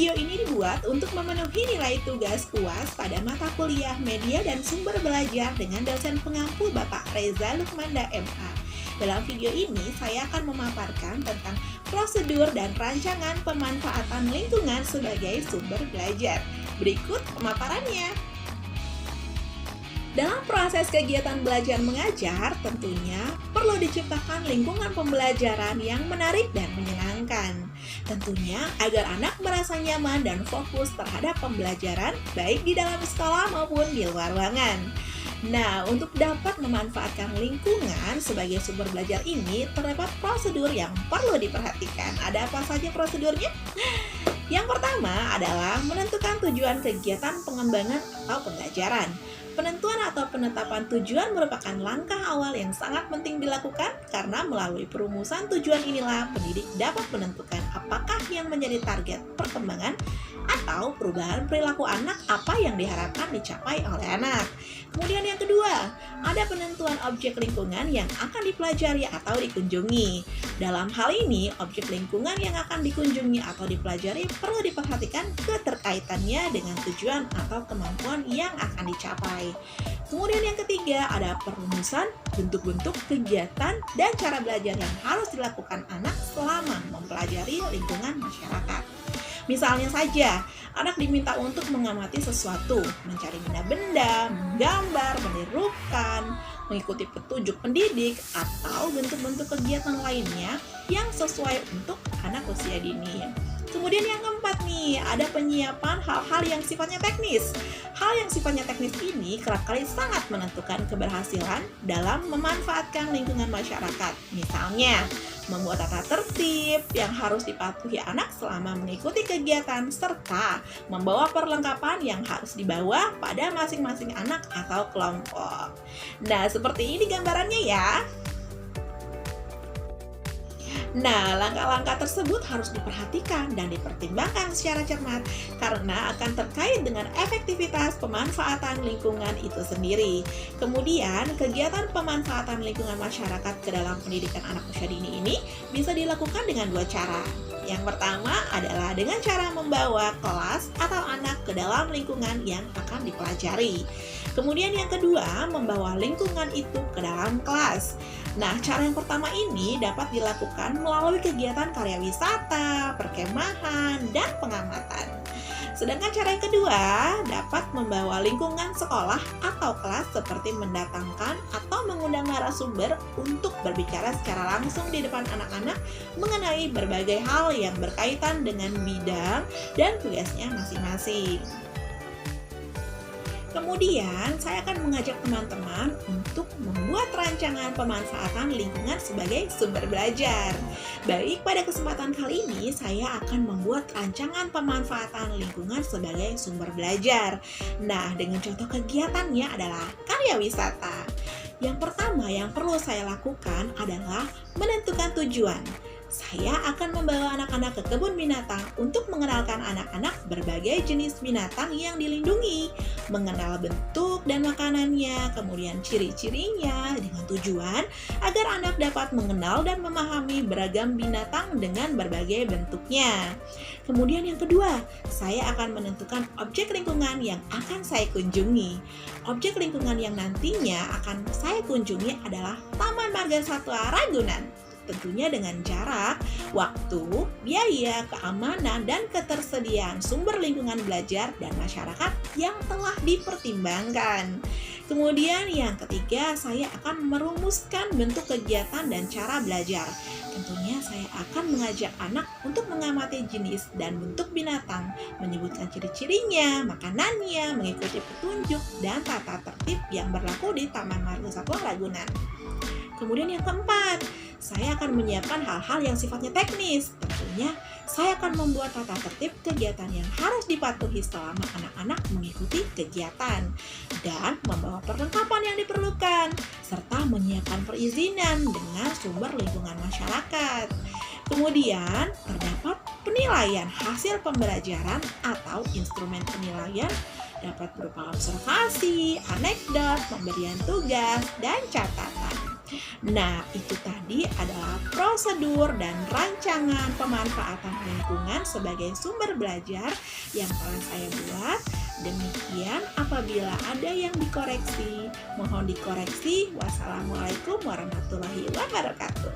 Video ini dibuat untuk memenuhi nilai tugas UAS pada mata kuliah Media dan Sumber Belajar dengan dosen pengampu Bapak Reza Lukmanda MA. Dalam video ini, saya akan memaparkan tentang prosedur dan rancangan pemanfaatan lingkungan sebagai sumber belajar. Berikut pemaparannya. Dalam proses kegiatan belajar mengajar, tentunya perlu diciptakan lingkungan pembelajaran yang menarik dan menyenangkan. Tentunya agar anak merasa nyaman dan fokus terhadap pembelajaran, baik di dalam sekolah maupun di luar ruangan. Nah, untuk dapat memanfaatkan lingkungan sebagai sumber belajar ini, terdapat prosedur yang perlu diperhatikan. Ada apa saja prosedurnya? Yang pertama adalah menentukan tujuan kegiatan pengembangan atau pembelajaran. Penentuan atau penetapan tujuan merupakan langkah awal yang sangat penting dilakukan karena melalui perumusan tujuan inilah pendidik dapat menentukan apakah yang menjadi target perkembangan atau perubahan perilaku anak apa yang diharapkan dicapai oleh anak. Kemudian yang kedua, ada penentuan objek lingkungan yang akan dipelajari atau dikunjungi. Dalam hal ini, objek lingkungan yang akan dikunjungi atau dipelajari perlu diperhatikan keterkaitannya dengan tujuan atau kemampuan yang akan dicapai. Kemudian yang ketiga, ada perumusan bentuk-bentuk kegiatan dan cara belajar yang harus dilakukan anak selama mempelajari lingkungan masyarakat. Misalnya saja, anak diminta untuk mengamati sesuatu, mencari benda-benda, menggambar, menirukan, mengikuti petunjuk pendidik, atau bentuk-bentuk kegiatan lainnya yang sesuai untuk anak usia dini. Kemudian yang keempat nih, ada penyiapan hal-hal yang sifatnya teknis. Hal yang sifatnya teknis ini kerap kali sangat menentukan keberhasilan dalam memanfaatkan lingkungan masyarakat. Misalnya, membuat tata tertib yang harus dipatuhi anak selama mengikuti kegiatan, serta membawa perlengkapan yang harus dibawa pada masing-masing anak atau kelompok. Nah, seperti ini gambarannya ya. Nah, langkah-langkah tersebut harus diperhatikan dan dipertimbangkan secara cermat karena akan terkait dengan efektivitas pemanfaatan lingkungan itu sendiri. Kemudian, kegiatan pemanfaatan lingkungan masyarakat ke dalam pendidikan anak usia dini ini bisa dilakukan dengan dua cara. Yang pertama adalah dengan cara membawa kelas atau anak ke dalam lingkungan yang akan dipelajari. Kemudian yang kedua, membawa lingkungan itu ke dalam kelas. Nah, cara yang pertama ini dapat dilakukan melalui kegiatan karya wisata, perkemahan, dan pengamatan. Sedangkan cara yang kedua dapat membawa lingkungan sekolah atau kelas seperti mendatangkan atau mengundang narasumber untuk berbicara secara langsung di depan anak-anak mengenai berbagai hal yang berkaitan dengan bidang dan tugasnya masing-masing. Kemudian, saya akan mengajak teman-teman untuk membuat rancangan pemanfaatan lingkungan sebagai sumber belajar. Baik, pada kesempatan kali ini, saya akan membuat rancangan pemanfaatan lingkungan sebagai sumber belajar. Nah, dengan contoh kegiatannya adalah karya wisata. Yang pertama yang perlu saya lakukan adalah menentukan tujuan. Saya akan membawa anak-anak ke kebun binatang untuk mengenalkan anak-anak berbagai jenis binatang yang dilindungi, mengenal bentuk dan makanannya, kemudian ciri-cirinya dengan tujuan agar anak dapat mengenal dan memahami beragam binatang dengan berbagai bentuknya. Kemudian yang kedua, saya akan menentukan objek lingkungan yang akan saya kunjungi. Objek lingkungan yang nantinya akan saya kunjungi adalah Taman Marga Satwa Ragunan. Tentunya dengan jarak, waktu, biaya, keamanan, dan ketersediaan sumber lingkungan belajar dan masyarakat yang telah dipertimbangkan. Kemudian yang ketiga, saya akan merumuskan bentuk kegiatan dan cara belajar. Tentunya saya akan mengajak anak untuk mengamati jenis dan bentuk binatang, menyebutkan ciri-cirinya, makanannya, mengikuti petunjuk, dan tata tertib yang berlaku di Taman Marga Satwa Ragunan. Kemudian yang keempat, saya akan menyiapkan hal-hal yang sifatnya teknis. Tentunya, saya akan membuat tata tertib kegiatan yang harus dipatuhi selama anak-anak mengikuti kegiatan dan membawa perlengkapan yang diperlukan, serta menyiapkan perizinan dengan sumber lingkungan masyarakat. Kemudian, terdapat penilaian hasil pembelajaran atau instrumen penilaian dapat berupa observasi, anekdot, pemberian tugas, dan catatan. Nah, itu tadi adalah prosedur dan rancangan pemanfaatan lingkungan sebagai sumber belajar yang telah saya buat. Demikian, apabila ada yang dikoreksi, mohon dikoreksi. Wassalamualaikum warahmatullahi wabarakatuh.